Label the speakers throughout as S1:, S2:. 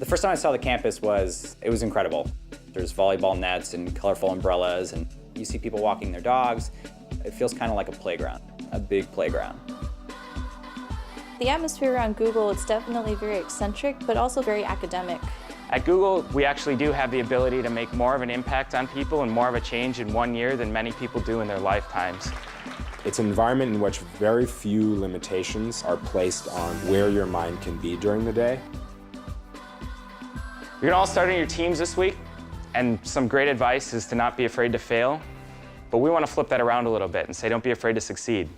S1: The first time I saw the campus it was incredible. There's volleyball nets and colorful umbrellas, and you see people walking their dogs. It feels kind of like a playground, a big playground.
S2: The atmosphere around Google, it's definitely very eccentric, but also very academic.
S3: At Google, we actually do have the ability to make more of an impact on people and more of a change in 1 year than many people do in their lifetimes.
S4: It's an environment in which very few limitations are placed on where your mind can be during the day.
S3: You're gonna all start on your teams this week, and some great advice is to not be afraid to fail, but we want to flip that around a little bit and say don't be afraid to succeed.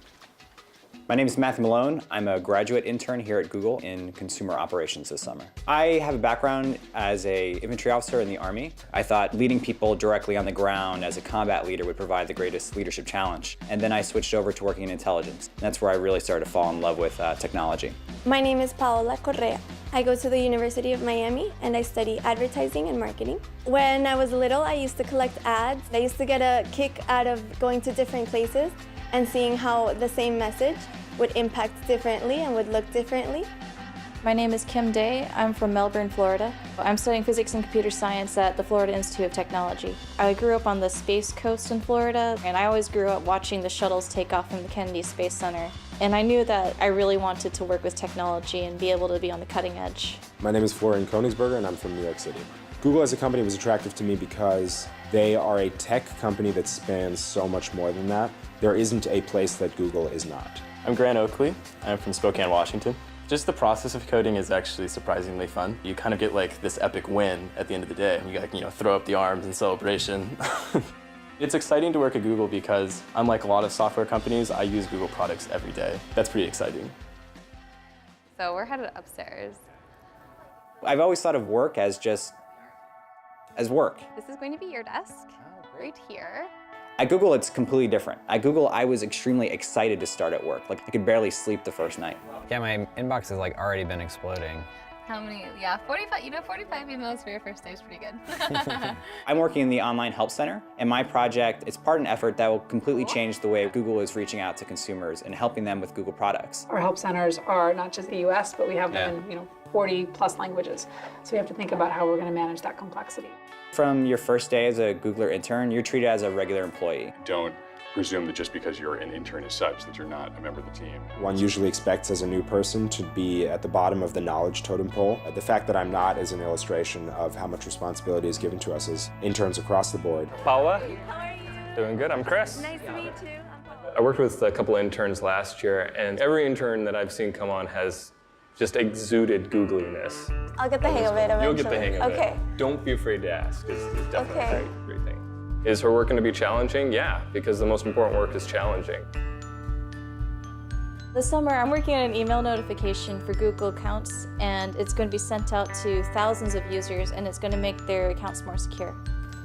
S1: My name is Matthew Malone. I'm a graduate intern here at Google in consumer operations this summer. I have a background as an infantry officer in the Army. I thought leading people directly on the ground as a combat leader would provide the greatest leadership challenge. And then I switched over to working in intelligence. And that's where I really started to fall in love with technology.
S5: My name is Paola Correa. I go to the University of Miami and I study advertising and marketing. When I was little, I used to collect ads. I used to get a kick out of going to different places and seeing how the same message would impact differently and would look differently.
S2: My name is Kim Day. I'm from Melbourne, Florida. I'm studying physics and computer science at the Florida Institute of Technology. I grew up on the Space Coast in Florida, and I always grew up watching the shuttles take off from the Kennedy Space Center. And I knew that I really wanted to work with technology and be able to be on the cutting edge.
S4: My name is Florian Koenigsberger and I'm from New York City. Google as a company was attractive to me because they are a tech company that spans so much more than that. There isn't a place that Google is not.
S6: I'm Grant Oakley. I'm from Spokane, Washington. Just the process of coding is actually surprisingly fun. You kind of get like this epic win at the end of the day. You got, throw up the arms in celebration. It's exciting to work at Google because, unlike a lot of software companies, I use Google products every day. That's pretty exciting.
S7: So we're headed upstairs.
S1: I've always thought of work as work.
S7: This is going to be your desk, right here.
S1: At Google, it's completely different. At Google, I was extremely excited to start at work. Like, I could barely sleep the first night.
S8: Yeah, my inbox has already been exploding.
S7: How many? Yeah, 45, 45 emails for your first day is pretty good.
S1: I'm working in the online help center, and my project is part of an effort that will completely change the way Google is reaching out to consumers and helping them with Google products.
S9: Our help centers are not just the US, but we have them in 40 plus languages. So we have to think about how we're going to manage that complexity.
S1: From your first day as a Googler intern, you're treated as a regular employee.
S10: Don't presume that just because you're an intern as such that you're not a member of the team.
S4: One usually expects as a new person to be at the bottom of the knowledge totem pole. The fact that I'm not is an illustration of how much responsibility is given to us as interns across the board.
S6: Paula?
S7: How are you doing?
S6: Doing good. I'm Chris.
S7: Nice to meet you.
S6: I worked with a couple interns last year, and every intern that I've seen come on has just exuded googliness.
S5: I'll get the hang of it eventually.
S6: You'll get the hang of it.
S5: Okay.
S6: Don't be afraid to ask. It's definitely
S5: Okay.
S6: a great thing. Is her work going to be challenging? Yeah, because the most important work is challenging.
S2: This summer, I'm working on an email notification for Google accounts, and it's going to be sent out to thousands of users, and it's going to make their accounts more secure.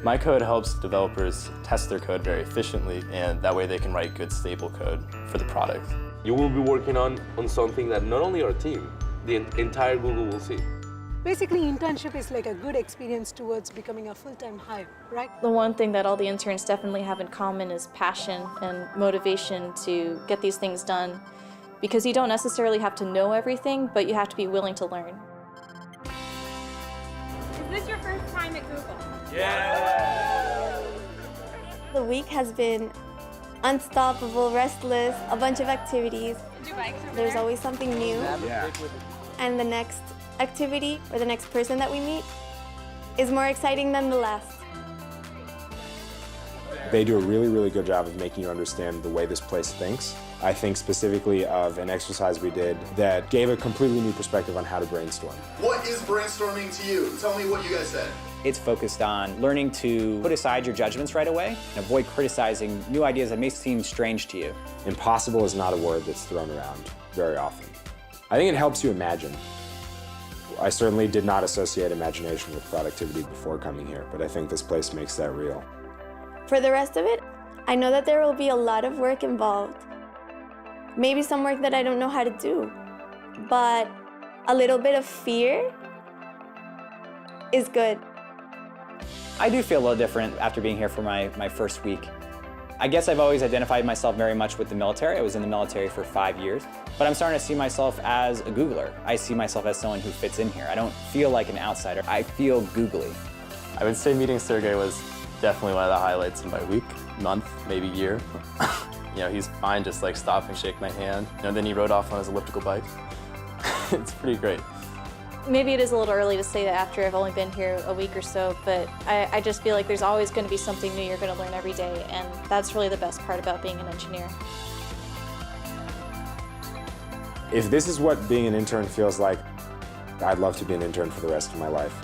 S6: My code helps developers test their code very efficiently, and that way they can write good, stable code for the product.
S11: You will be working on something that not only our team, the entire Google will see.
S12: Basically, internship is like a good experience towards becoming a full-time hire, right?
S2: The one thing that all the interns definitely have in common is passion and motivation to get these things done, because you don't necessarily have to know everything, but you have to be willing to learn.
S7: Is this your first time at Google?
S6: Yeah!
S5: The week has been unstoppable, restless, a bunch of activities.
S7: Did you bike over
S5: There's
S7: there?
S5: always something new.
S4: Yeah.
S5: And the next activity or the next person that we meet is more exciting than the last.
S4: They do a really, really good job of making you understand the way this place thinks. I think specifically of an exercise we did that gave a completely new perspective on how to brainstorm.
S13: What is brainstorming to you? Tell me what you guys said.
S1: It's focused on learning to put aside your judgments right away and avoid criticizing new ideas that may seem strange to you.
S4: Impossible is not a word that's thrown around very often. I think it helps you imagine. I certainly did not associate imagination with productivity before coming here, but I think this place makes that real.
S5: For the rest of it, I know that there will be a lot of work involved. Maybe some work that I don't know how to do, but a little bit of fear is good.
S1: I do feel a little different after being here for my first week. I guess I've always identified myself very much with the military. I was in the military for 5 years, but I'm starting to see myself as a Googler. I see myself as someone who fits in here. I don't feel like an outsider. I feel googly.
S6: I would say meeting Sergey was definitely one of the highlights of my week, month, maybe year. You know, he's fine, just like stop and shake my hand. You know, then he rode off on his elliptical bike. It's pretty great.
S2: Maybe it is a little early to say that after I've only been here a week or so, but I just feel like there's always going to be something new you're going to learn every day, and that's really the best part about being an engineer.
S4: If this is what being an intern feels like, I'd love to be an intern for the rest of my life.